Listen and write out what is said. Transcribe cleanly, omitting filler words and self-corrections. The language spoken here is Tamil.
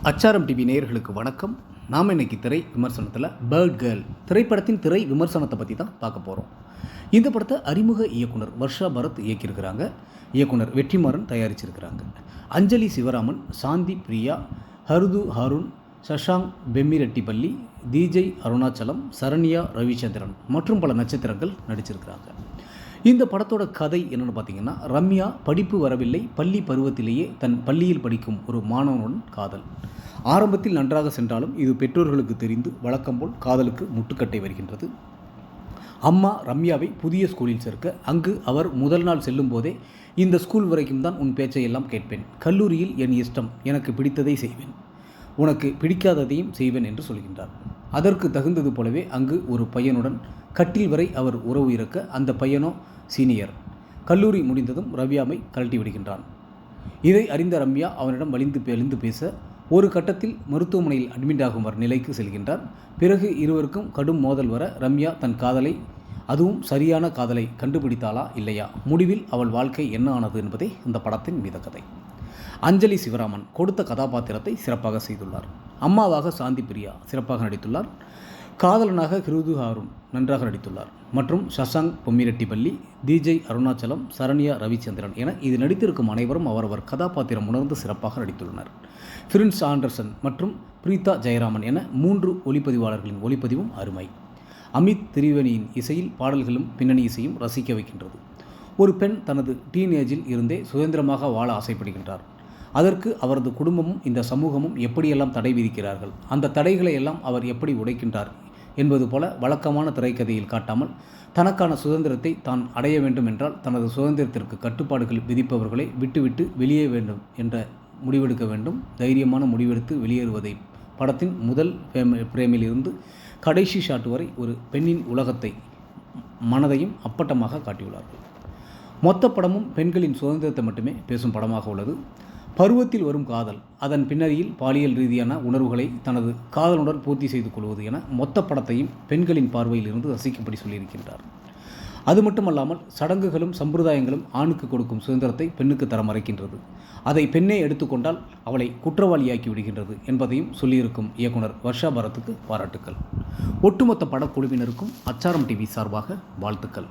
அச்சாரம் டிவி நேயர்களுக்கு வணக்கம். நாம் இன்னைக்கு திரை விமர்சனத்தில் பேர்ட் கேர்ள் திரைப்படத்தின் திரை விமர்சனத்தை பற்றி தான் பார்க்க போகிறோம். இந்த படத்தை அறிமுக இயக்குனர் வர்ஷா பரத் இயக்கியிருக்கிறாங்க. இயக்குனர் வெற்றிமாறன் தயாரிச்சிருக்கிறாங்க. அஞ்சலி சிவராமன், சாந்தி பிரியா, ஹருது ஹாரூன், சஷாங்க் பெம்மிரெட்டிப்பள்ளி, டிஜே அருணாச்சலம், சரண்யா ரவிச்சந்திரன் மற்றும் பல நட்சத்திரங்கள் நடிச்சிருக்கிறாங்க. இந்த படத்தோட கதை என்னென்னு பார்த்தீங்கன்னா, ரம்யா படிப்பு வரவில்லை, பள்ளி பருவத்திலேயே தன் பள்ளியில் படிக்கும் ஒரு மாணவனுடன் காதல். ஆரம்பத்தில் நன்றாக சென்றாலும் இது பெற்றோர்களுக்கு தெரிந்து வழக்கம்போல் காதலுக்கு முட்டுக்கட்டை வருகின்றது. அம்மா ரம்யாவை புதிய ஸ்கூலில் சேர்க்க, அங்கு அவர் முதல் நாள் செல்லும் போதே இந்த ஸ்கூல் வரைக்கும் தான் உன் பேச்சையெல்லாம் கேட்பேன், கல்லூரியில் என் இஷ்டம், எனக்கு பிடித்ததை செய்வேன், உனக்கு பிடிக்காததையும் செய்வேன் என்று சொல்கின்றார். அதற்கு தகுந்தது போலவே அங்கு ஒரு பையனுடன் கட்டில் வரை அவர் உறவு இருக்க, அந்த பையனோ சீனியர். கல்லூரி முடிந்ததும் ரம்யாவை கழட்டி விடுகின்றான். இதை அறிந்த ரம்யா அவனிடம் வலிந்து பேச ஒரு கட்டத்தில் மருத்துவமனையில் அட்மிட் ஆகும் நிலைக்கு செல்கின்றார். பிறகு இருவருக்கும் கடும் மோதல் வர ரம்யா தன் காதலை, அதுவும் சரியான காதலை கண்டுபிடித்தாளா இல்லையா, முடிவில் அவள் வாழ்க்கை என்ன ஆனது என்பதே இந்த படத்தின் மீத கதை. அஞ்சலி சிவராமன் கொடுத்த கதாபாத்திரத்தை சிறப்பாக செய்துள்ளார். அம்மாவாக சாந்தி பிரியா சிறப்பாக நடித்துள்ளார். காதலனாக ஹருது ஹாரூன் நன்றாக நடித்துள்ளார். மற்றும் சஷாங்க் பெம்மிரெட்டிப்பள்ளி, டிஜே அருணாச்சலம், சரண்யா ரவிச்சந்திரன் என இது நடித்திருக்கும் அனைவரும் அவரவர் கதாபாத்திரம் உணர்ந்து சிறப்பாக நடித்துள்ளனர். பிரின்ஸ் ஆண்டர்சன் மற்றும் பிரீதா ஜெயராமன் என 3 ஒளிப்பதிவாளர்களின் ஒளிப்பதிவும் அருமை. அமித் திரிவேணியின் இசையில் பாடல்களும் பின்னணி இசையும் ரசிக்க வைக்கின்றது. ஒரு பெண் தனது டீனேஜில் இருந்தே சுதந்திரமாக வாழ ஆசைப்படுகின்றார். அதற்கு அவரது குடும்பமும் இந்த சமூகமும் எப்படியெல்லாம் தடை விதிக்கிறார்கள், அந்த தடைகளை எல்லாம் அவர் எப்படி உடைக்கின்றார் என்பது போல வழக்கமான திரைக்கதையில் காட்டாமல், தனக்கான சுதந்திரத்தை தான் அடைய வேண்டும் என்றால் தனது சுதந்திரத்திற்கு கட்டுப்பாடுகள் விதிப்பவர்களை விட்டுவிட்டு வெளியே வேண்டும் என்ற முடிவெடுக்க வேண்டும், தைரியமான முடிவெடுத்து வெளியேறுவதை படத்தின் முதல் பிரேமில் இருந்து கடைசி ஷாட் வரை ஒரு பெண்ணின் உலகத்தை, மனதையும் அப்பட்டமாக காட்டியுள்ளார்கள். மொத்த படமும் பெண்களின் சுதந்திரத்தை மட்டுமே பேசும் படமாக உள்ளது. பருவத்தில் வரும் காதல், அதன் பின்னணியில் பாலியல் ரீதியான உணர்வுகளை தனது காதலுடன் பூர்த்தி செய்து கொள்வது என மொத்த படத்தையும் பெண்களின் பார்வையில் இருந்து ரசிக்கும்படி சொல்லியிருக்கின்றார். அது மட்டுமல்லாமல் சடங்குகளும் சம்பிரதாயங்களும் ஆணுக்கு கொடுக்கும் சுதந்திரத்தை பெண்ணுக்கு தர மறைக்கின்றது. அதை பெண்ணே எடுத்துக்கொண்டால் அவளை குற்றவாளியாக்கி விடுகின்றது என்பதையும் சொல்லியிருக்கும் இயக்குனர் வர்ஷா பரத்துக்கு பாராட்டுக்கள். ஒட்டுமொத்த படக்குழுவினருக்கும் அச்சாரம் டிவி சார்பாக வாழ்த்துக்கள்.